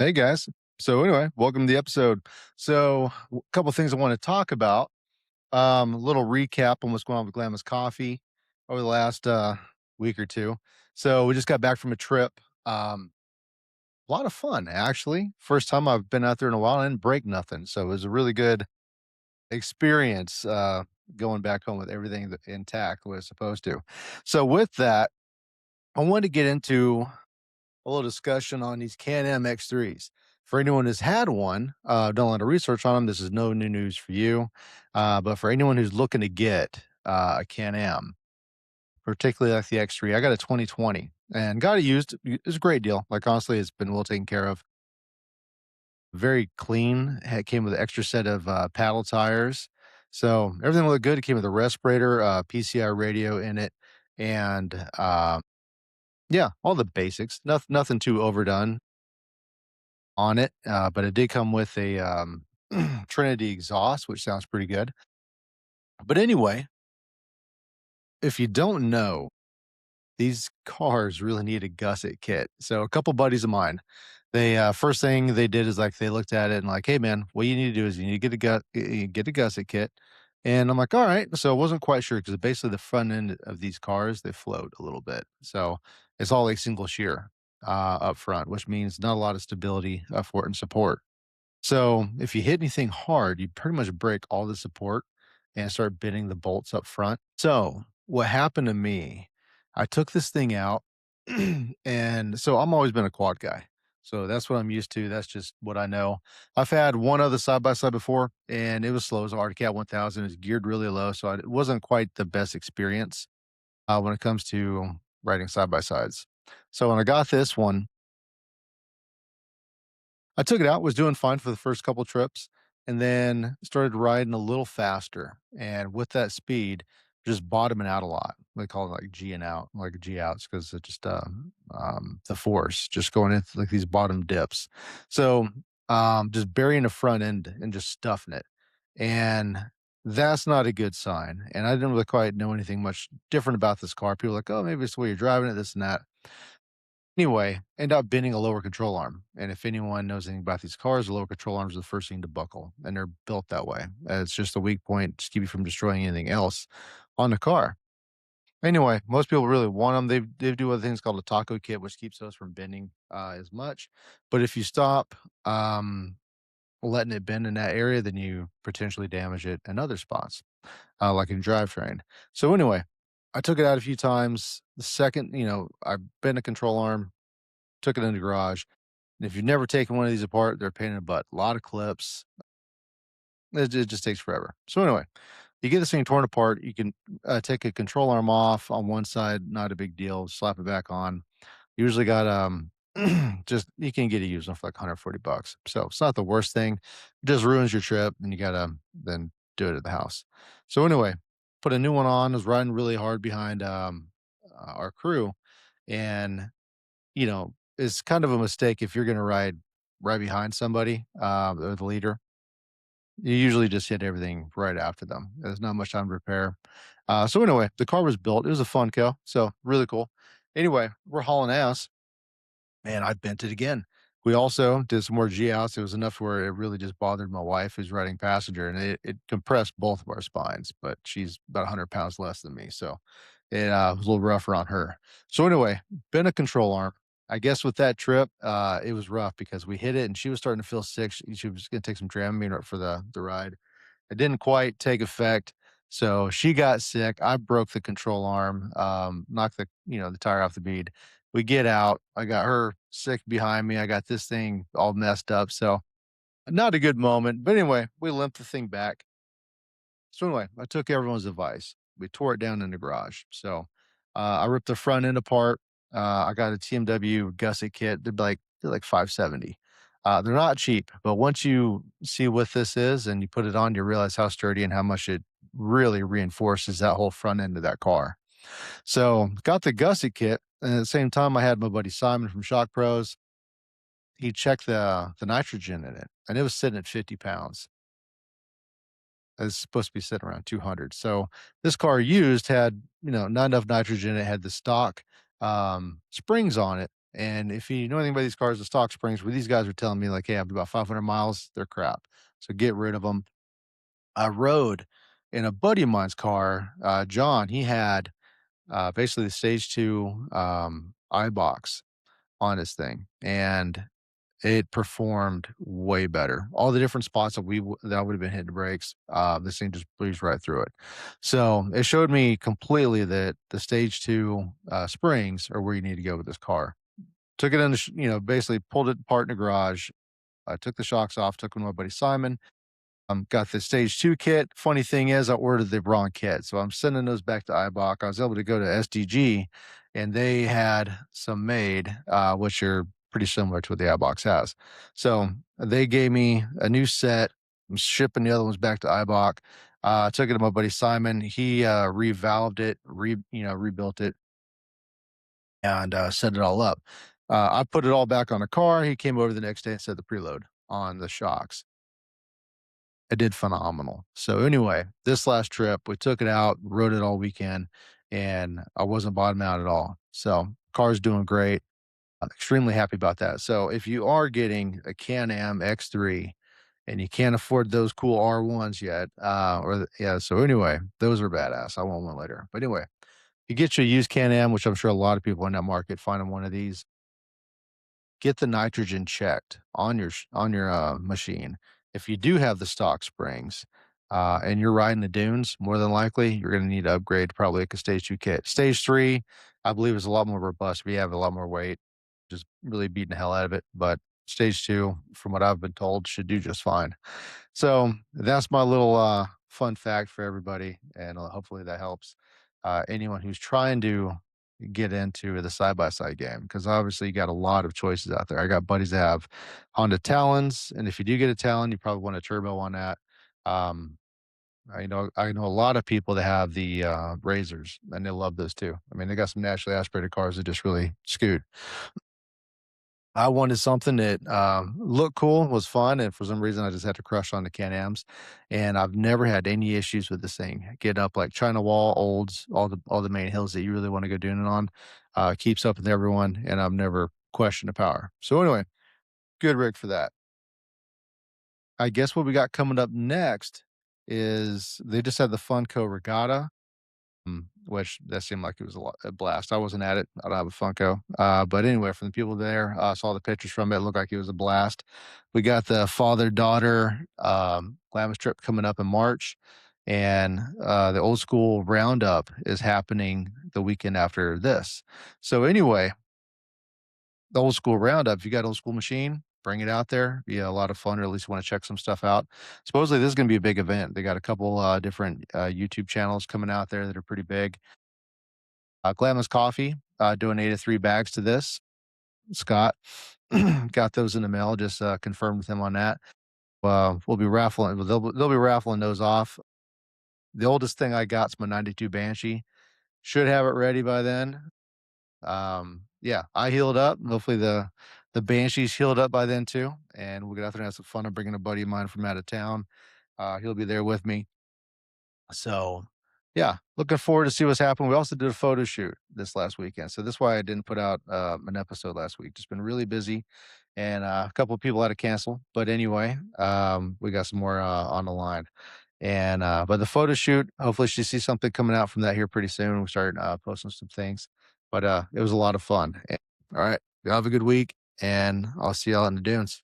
Hey guys. So anyway, welcome to the episode. So a couple things I want to talk about. A little recap on what's going on with Glamis Coffee over the last week or two. So we just got back from a trip. A lot of fun actually. First time I've been out there in a while and break nothing. So it was a really good experience going back home with everything intact the way it's supposed to. So with that, I wanted to get into a little discussion on these Can-Am X3s. For anyone who's had one, done a lot of research on them, this is no new news for you. But for anyone who's looking to get a Can-Am, particularly like the X3, I got a 2020 and got it used. It's a great deal. Like honestly, it's been well taken care of. Very clean. It came with an extra set of paddle tires. So everything looked good. It came with a respirator, PCI radio in it, and yeah, all the basics. Nothing too overdone on it, but it did come with a, Trinity exhaust, which sounds pretty good. But anyway, if you don't know, these cars really need a gusset kit. So a couple buddies of mine, they, first thing they did is, like, they looked at it and like, "Hey, man, what you need to do is you need to get a gusset kit." And I'm like, "Alright." So I wasn't quite sure because basically the front end of these cars, they float a little bit. So it's all like single shear, up front, which means not a lot of stability, for it and support. So if you hit anything hard, you pretty much break all the support and start bending the bolts up front. So what happened to me, I took this thing out and so I'm always been a quad guy. So that's what I'm used to. That's just what I know. I've had one other side by side before and it was slow. It was an Arctic Cat 1000. It's geared really low. So it wasn't quite the best experience when it comes to riding side by sides. So when I got this one, I took it out, was doing fine for the first couple trips, and then started riding a little faster. And with that speed, just bottoming out a lot. We call it like G'ing out, like G outs, because it just the force just going into like these bottom dips. So just burying the front end and just stuffing it. And that's not a good sign. And I didn't really quite know anything much different about this car. People were like, oh, maybe it's the way you're driving it, this and that. Anyway, end up bending a lower control arm, and if anyone knows anything about these cars, the lower control arms are the first thing to buckle, and they're built that way. It's just a weak point to keep you from destroying anything else on the car. Anyway, most people really want them. They do other things called a taco kit, which keeps those from bending as much. But if you stop letting it bend in that area, then you potentially damage it in other spots, like in drivetrain. So anyway, I took it out a few times. The second, I bent a control arm, took it in the garage. And if you've never taken one of these apart, they're a pain in the butt. A lot of clips. It just takes forever. So anyway, you get this thing torn apart. You can take a control arm off on one side, not a big deal. Slap it back on. Usually got just you can get a used one for like $140. So it's not the worst thing. It just ruins your trip, and you gotta then do it at the house. So anyway, put a new one on. Was riding really hard behind our crew, and it's kind of a mistake if you're gonna ride right behind somebody, or the leader. You usually just hit everything right after them. There's not much time to repair. So anyway, the car was built. It was a fun kill, so really cool. Anyway, we're hauling ass, and I bent it again. We also did some more G outs. It was enough where it really just bothered my wife who's riding passenger, and it compressed both of our spines, but she's about 100 pounds less than me, so it was a little rougher on her. So anyway, bent a control arm. I guess with that trip, it was rough because we hit it and she was starting to feel sick. She was going to take some Dramamine for the ride. It didn't quite take effect. So she got sick. I broke the control arm, knocked the tire off the bead. We get out. I got her sick behind me. I got this thing all messed up. So not a good moment. But anyway, we limped the thing back. So anyway, I took everyone's advice. We tore it down in the garage. So I ripped the front end apart. I got a TMW gusset kit. They're like 570. They're not cheap, but once you see what this is and you put it on, you realize how sturdy and how much it really reinforces that whole front end of that car. So got the gusset kit. And at the same time, I had my buddy Simon from Shock Pros. He checked the nitrogen in it, and it was sitting at 50 pounds. It's supposed to be sitting around 200. So this car used had, not enough nitrogen. It had the stock springs on it. And if you know anything about these cars, the stock springs, where these guys are telling me like, "Hey, after about 500 miles, they're crap. So get rid of them." I rode in a buddy of mine's car, John. He had basically the stage two iBox on his thing, and it performed way better. All the different spots that I would have been hitting the brakes, this thing just breezed right through it. So it showed me completely that the stage two springs are where you need to go with this car. Took it in basically pulled it apart in the garage. I took the shocks off, took them to my buddy Simon. Got the stage two kit. Funny thing is, I ordered the wrong kit, so I'm sending those back to iBox. I was able to go to SDG, and they had some made, which are pretty similar to what the iBox has. So they gave me a new set. I'm shipping the other ones back to iBox. I took it to my buddy Simon. He revalved it, rebuilt it, and set it all up. I put it all back on the car. He came over the next day and set the preload on the shocks. It did phenomenal. So anyway, this last trip, we took it out, rode it all weekend, and I wasn't bottoming out at all. So car's doing great. I'm extremely happy about that. So if you are getting a Can-Am X3 and you can't afford those cool R1s yet, yeah. So anyway, those are badass. I want one later. But anyway, you get your used Can-Am, which I'm sure a lot of people in that market finding one of these. Get the nitrogen checked on your machine. If you do have the stock springs, and you're riding the dunes, more than likely, you're gonna need to upgrade to probably like a stage 2 kit. Stage 3, I believe, is a lot more robust. We have a lot more weight, just really beating the hell out of it, but stage 2, from what I've been told, should do just fine. So, that's my little, fun fact for everybody, and, hopefully that helps, anyone who's trying to get into the side-by-side game, because obviously you got a lot of choices out there. I got buddies that have Honda Talons, and if you do get a Talon, you probably want a turbo on that. Um, I know a lot of people that have the, RZRs, and they love those too. I mean, they got some naturally aspirated cars that just really scoot. I wanted something that, looked cool, was fun, and for some reason, I just had to crush on the Can-Ams, and I've never had any issues with this thing. Get up like China Wall, Olds, all the main hills that you really wanna go doing it on, keeps up with everyone, and I've never questioned the power. So anyway, good rig for that. I guess what we got coming up next is they just had the Funko Regatta. Which that seemed like it was a blast. I wasn't at it. I don't have a Funko. But anyway, from the people there, saw the pictures from it. It looked like it was a blast. We got the Father-Daughter Glamis Trip coming up in March, and the old school roundup is happening the weekend after this. So anyway, the old school roundup. If you got an old school machine, bring it out there. Be a lot of fun, or at least want to check some stuff out. Supposedly, this is going to be a big event. They got a couple different YouTube channels coming out there that are pretty big. Glamis Coffee donated 3 bags to this. Scott got those in the mail. Just confirmed with him on that. We'll be raffling. They'll be raffling those off. The oldest thing I got is my '92 Banshee. Should have it ready by then. Yeah, I healed up. Hopefully the Banshee's healed up by then too, and we'll get out there and have some fun. I'm bringing a buddy of mine from out of town. He'll be there with me. So, yeah, looking forward to see what's happening. We also did a photo shoot this last weekend, so that's why I didn't put out an episode last week. Just been really busy, and a couple of people had to cancel. But anyway, we got some more on the line. And but the photo shoot, hopefully she sees something coming out from that here pretty soon. We start posting some things, but it was a lot of fun. All right, y'all have a good week, and I'll see y'all in the dunes.